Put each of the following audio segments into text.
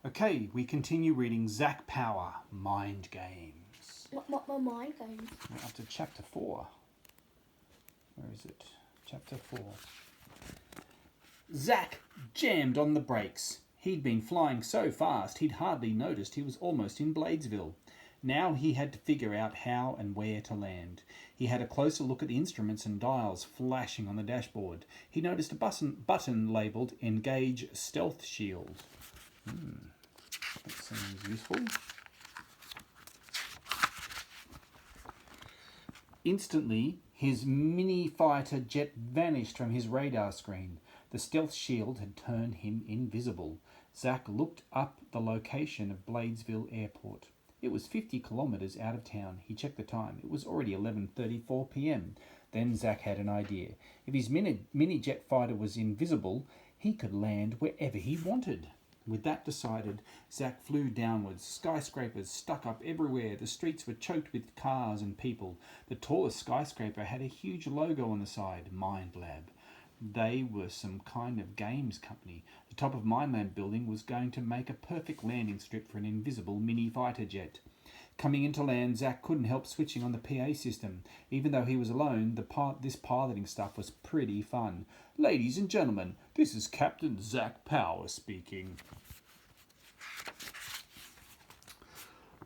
Okay, we continue reading Zac Power, Mind Games. What mind games? We're up to chapter 4. Where is it? Chapter 4. Zac jammed on the brakes. He'd been flying so fast he'd hardly noticed he was almost in Bladesville. Now he had to figure out how and where to land. He had a closer look at the instruments and dials flashing on the dashboard. He noticed a button labelled Engage Stealth Shield. That seems useful. Instantly, his mini fighter jet vanished from his radar screen. The stealth shield had turned him invisible. Zac looked up the location of Bladesville Airport. It was 50 kilometres out of town. He checked the time. It was already 11:34 p.m. Then Zac had an idea. If his mini jet fighter was invisible, he could land wherever he wanted. With that decided, Zac flew downwards. Skyscrapers stuck up everywhere. The streets were choked with cars and people. The tallest skyscraper had a huge logo on the side, Mind Lab. They were some kind of games company. The top of Mind Lab building was going to make a perfect landing strip for an invisible mini fighter jet. Coming into land, Zac couldn't help switching on the PA system. Even though he was alone, this piloting stuff was pretty fun. Ladies and gentlemen, this is Captain Zac Power speaking.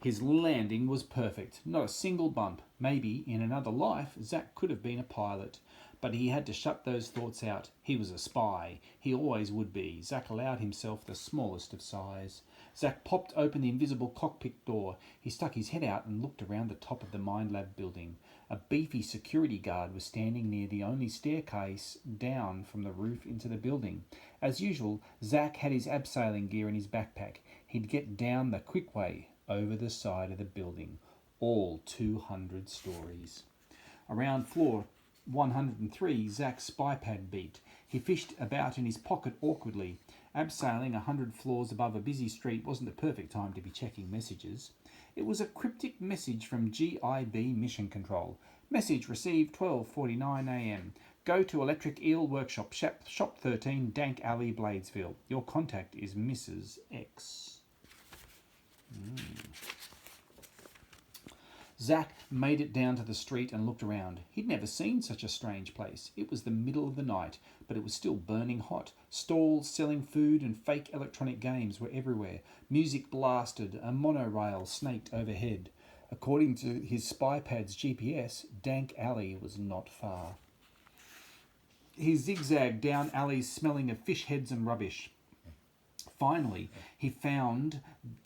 His landing was perfect. Not a single bump. Maybe, in another life, Zac could have been a pilot. But he had to shut those thoughts out. He was a spy. He always would be. Zac allowed himself the smallest of sighs. Zac popped open the invisible cockpit door. He stuck his head out and looked around the top of the Mind Lab building. A beefy security guard was standing near the only staircase down from the roof into the building. As usual, Zac had his abseiling gear in his backpack. He'd get down the quick way over the side of the building. All 200 stories. Around floor 103, Zac's spy pad beeped. He fished about in his pocket awkwardly. Abseiling 100 floors above a busy street wasn't the perfect time to be checking messages. It was a cryptic message from GIB Mission Control. Message received 12:49 a.m. Go to Electric Eel Workshop, Shop 13, Dank Alley, Bladesville. Your contact is Mrs. X. Zac made it down to the street and looked around. He'd never seen such a strange place. It was the middle of the night, but it was still burning hot. Stalls selling food and fake electronic games were everywhere. Music blasted. A monorail snaked overhead. According to his spy pad's GPS, Dank Alley was not far. He zigzagged down alleys smelling of fish heads and rubbish. Finally, he found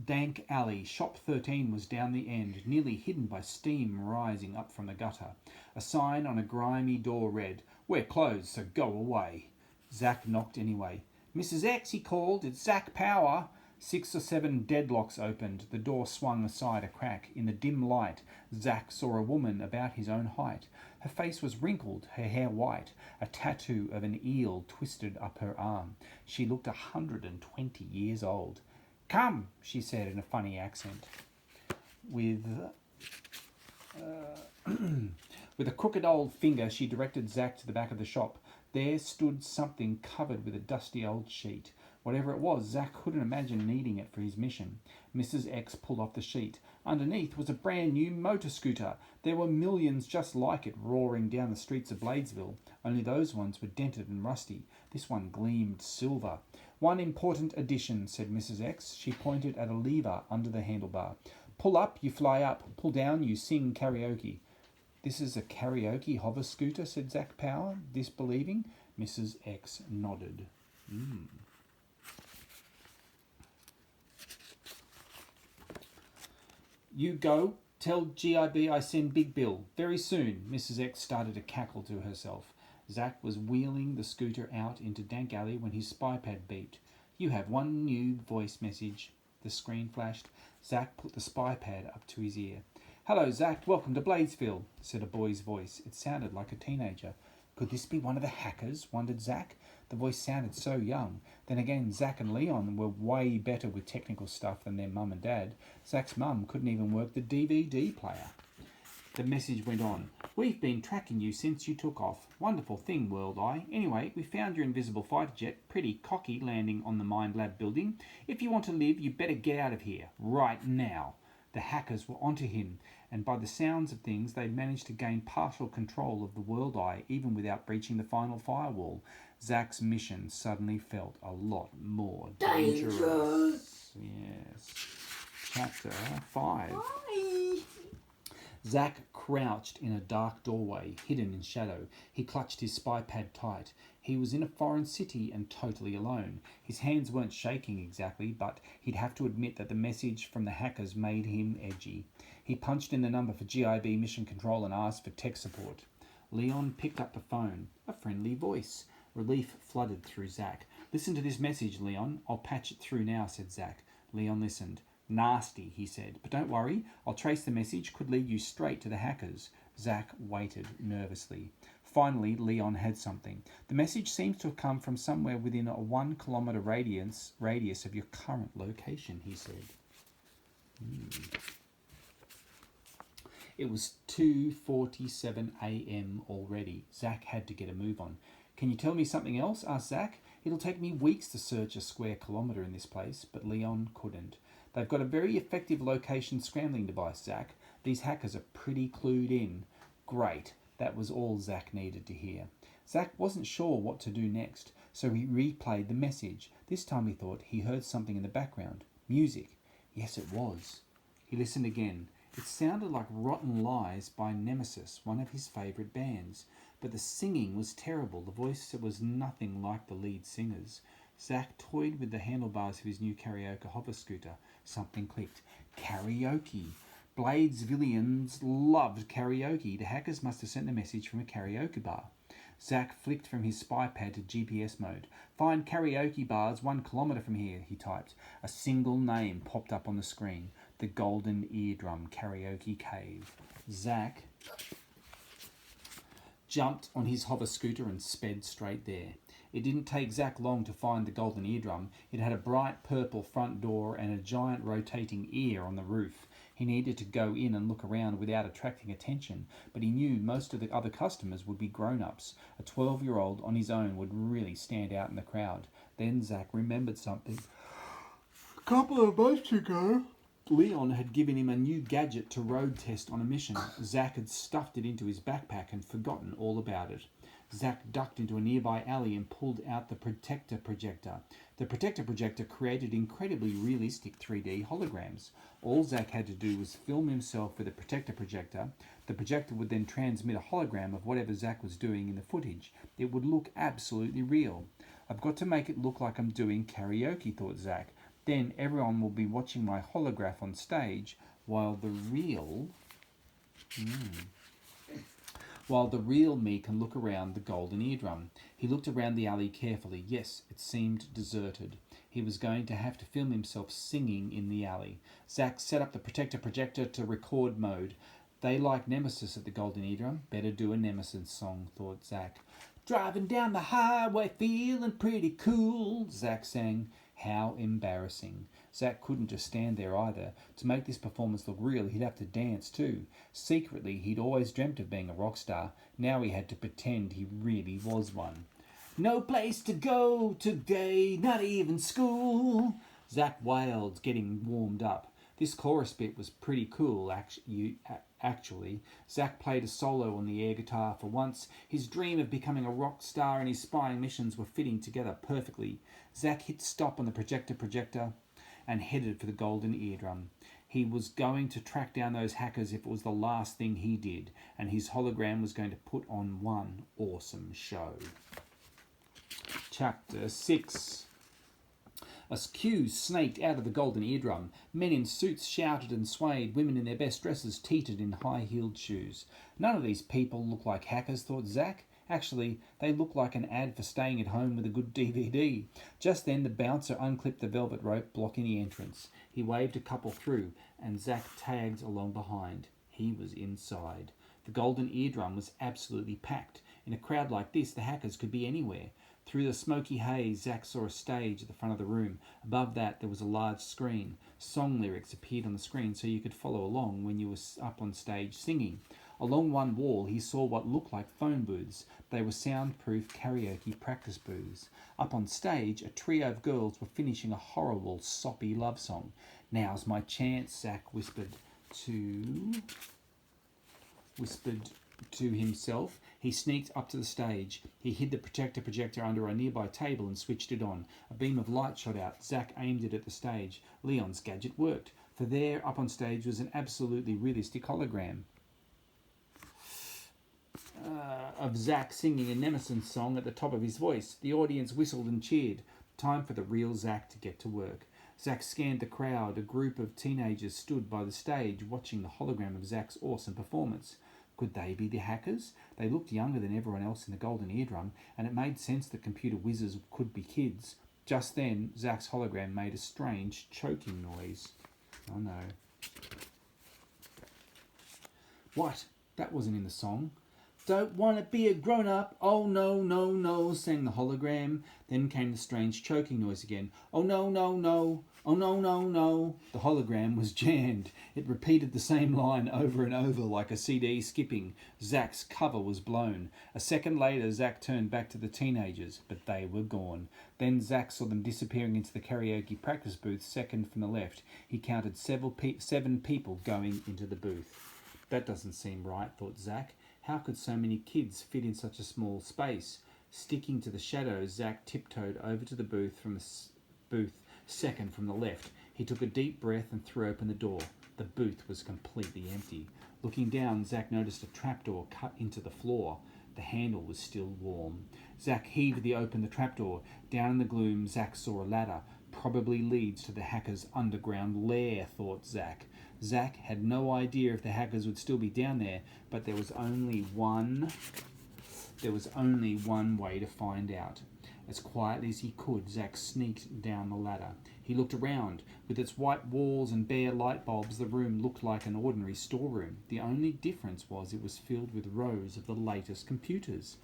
Dank Alley. Shop 13 was down the end, nearly hidden by steam rising up from the gutter. A sign on a grimy door read, "We're closed, so go away." Zac knocked anyway. "Mrs. X," he called, "it's Zac Power." 6 or 7 deadlocks opened. The door swung aside a crack. In the dim light, Zac saw a woman about his own height. Her face was wrinkled, her hair white. A tattoo of an eel twisted up her arm. She looked 120 years old. "Come," she said in a funny accent. With a crooked old finger, she directed Zac to the back of the shop. There stood something covered with a dusty old sheet. Whatever it was, Zac couldn't imagine needing it for his mission. Mrs. X pulled off the sheet. Underneath was a brand new motor scooter. There were millions just like it roaring down the streets of Bladesville, only those ones were dented and rusty. This one gleamed silver. "One important addition," said Mrs. X. She pointed at a lever under the handlebar. "Pull up, you fly up. Pull down, you sing karaoke." "This is a karaoke hover scooter," said Zac Power, disbelieving. Mrs. X nodded. "You go. Tell GIB I send Big Bill. Very soon." Mrs. X started to cackle to herself. Zac was wheeling the scooter out into Dank Alley when his spy pad beeped. "You have one new voice message." The screen flashed. Zac put the spy pad up to his ear. "Hello, Zac. Welcome to Bladesville," said a boy's voice. It sounded like a teenager. Could this be one of the hackers, wondered Zac. The voice sounded so young. Then again, Zac and Leon were way better with technical stuff than their mum and dad. Zac's mum couldn't even work the DVD player. The message went on. We've been tracking you since you took off. Wonderful thing, World Eye. Anyway, we found your invisible fighter jet. Pretty cocky landing on the Mind Lab building. If you want to live, you better get out of here. Right now. The hackers were onto him, and by the sounds of things, they'd managed to gain partial control of the World Eye, even without breaching the final firewall. Zac's mission suddenly felt a lot more dangerous. Yes. Chapter 5. Why? Zac crouched in a dark doorway, hidden in shadow. He clutched his spy pad tight. He was in a foreign city and totally alone. His hands weren't shaking exactly, but he'd have to admit that the message from the hackers made him edgy. He punched in the number for GIB Mission Control and asked for tech support. Leon picked up the phone. A friendly voice. Relief flooded through Zac. Listen to this message, Leon. I'll patch it through now, said Zac. Leon listened. Nasty, he said. But don't worry. I'll trace the message. Could lead you straight to the hackers. Zac waited nervously. Finally, Leon had something. The message seems to have come from somewhere within a 1 kilometre radius of your current location, he said. It was 2:47 a.m. already. Zac had to get a move on. Can you tell me something else? Asked Zac. It'll take me weeks to search a square kilometre in this place, but Leon couldn't. They've got a very effective location scrambling device, Zac. These hackers are pretty clued in. Great. That was all Zac needed to hear. Zac wasn't sure what to do next, so he replayed the message. This time he thought he heard something in the background. Music. Yes, it was. He listened again. It sounded like Rotten Lies by Nemesis, one of his favourite bands. But the singing was terrible. The voice was nothing like the lead singer's. Zac toyed with the handlebars of his new karaoke hover scooter. Something clicked. Karaoke. Blades villains loved karaoke. The hackers must have sent the message from a karaoke bar. Zac flicked from his spy pad to GPS mode. Find karaoke bars 1 kilometre from here, he typed. A single name popped up on the screen. The Golden Eardrum Karaoke Cave. Zac jumped on his hover scooter and sped straight there. It didn't take Zac long to find the Golden Eardrum. It had a bright purple front door and a giant rotating ear on the roof. He needed to go in and look around without attracting attention, but he knew most of the other customers would be grown-ups. A 12-year-old on his own would really stand out in the crowd. Then Zac remembered something. A couple of months ago, Leon had given him a new gadget to road test on a mission. Zac had stuffed it into his backpack and forgotten all about it. Zac ducked into a nearby alley and pulled out the protector projector. The protector projector created incredibly realistic 3D holograms. All Zac had to do was film himself with a protector projector. The projector would then transmit a hologram of whatever Zac was doing in the footage. It would look absolutely real. I've got to make it look like I'm doing karaoke, thought Zac. Then everyone will be watching my holograph on stage while the real me can look around the Golden Eardrum. He looked around the alley carefully. Yes, it seemed deserted. He was going to have to film himself singing in the alley. Zac set up the protector projector to record mode. They like Nemesis at the Golden Eardrum. Better do a Nemesis song, thought Zac. Driving down the highway feeling pretty cool, Zac sang. How embarrassing. Zac couldn't just stand there either. To make this performance look real, he'd have to dance too. Secretly, he'd always dreamt of being a rock star. Now he had to pretend he really was one. No place to go today, not even school, Zac wailed, getting warmed up. This chorus bit was pretty cool, actually. Zac played a solo on the air guitar for once. His dream of becoming a rock star and his spying missions were fitting together perfectly. Zac hit stop on the projector and headed for the Golden Eardrum. He was going to track down those hackers if it was the last thing he did, and his hologram was going to put on one awesome show. Chapter 6. A queue snaked out of the Golden Eardrum. Men in suits shouted and swayed. Women in their best dresses teetered in high-heeled shoes. None of these people look like hackers, thought Zac. Actually, they look like an ad for staying at home with a good DVD. Just then, the bouncer unclipped the velvet rope blocking the entrance. He waved a couple through, and Zac tagged along behind. He was inside. The Golden Eardrum was absolutely packed. In a crowd like this, the hackers could be anywhere. Through the smoky haze, Zac saw a stage at the front of the room. Above that, there was a large screen. Song lyrics appeared on the screen so you could follow along when you were up on stage singing. Along one wall, he saw what looked like phone booths. They were soundproof karaoke practice booths. Up on stage, a trio of girls were finishing a horrible, soppy love song. Now's my chance, Zac whispered to himself. He sneaked up to the stage. He hid the projector under a nearby table and switched it on. A beam of light shot out. Zac aimed it at the stage. Leon's gadget worked, for there, up on stage, was an absolutely realistic hologram of Zac singing a Nemesis song at the top of his voice. The audience whistled and cheered. Time for the real Zac to get to work. Zac scanned the crowd. A group of teenagers stood by the stage watching the hologram of Zac's awesome performance. Could they be the hackers? They looked younger than everyone else in the Golden Eardrum, and it made sense that computer whizzes could be kids. Just then, Zac's hologram made a strange choking noise. Oh no. What? That wasn't in the song. Don't want to be a grown-up. Oh no, no, no, sang the hologram. Then came the strange choking noise again. Oh no, no, no. Oh no, no, no. The hologram was jammed. It repeated the same line over and over like a CD skipping. Zac's cover was blown. A second later, Zac turned back to the teenagers, but they were gone. Then Zac saw them disappearing into the karaoke practice booth, second from the left. He counted 7 people going into the booth. That doesn't seem right, thought Zac. How could so many kids fit in such a small space? Sticking to the shadows, Zac tiptoed over to the booth second from the left. He took a deep breath and threw open the door. The booth was completely empty. Looking down, Zac noticed a trapdoor cut into the floor. The handle was still warm. Zac heaved open the trapdoor. Down in the gloom, Zac saw a ladder. Probably leads to the hackers' underground lair, thought Zac. Zac had no idea if the hackers would still be down there, but there was only one way to find out. As quietly as he could, Zac sneaked down the ladder. He looked around. With its white walls and bare light bulbs, the room looked like an ordinary storeroom. The only difference was it was filled with rows of the latest computers.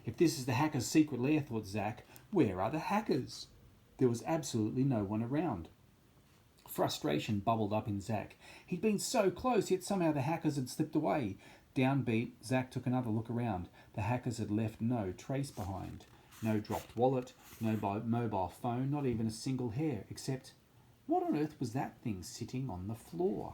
If this is the hackers' secret lair, thought Zac, where are the hackers? There was absolutely no one around. Frustration bubbled up in Zac. He'd been so close, yet somehow the hackers had slipped away. Downbeat, Zac took another look around. The hackers had left no trace behind. No dropped wallet, no mobile phone, not even a single hair, except what on earth was that thing sitting on the floor?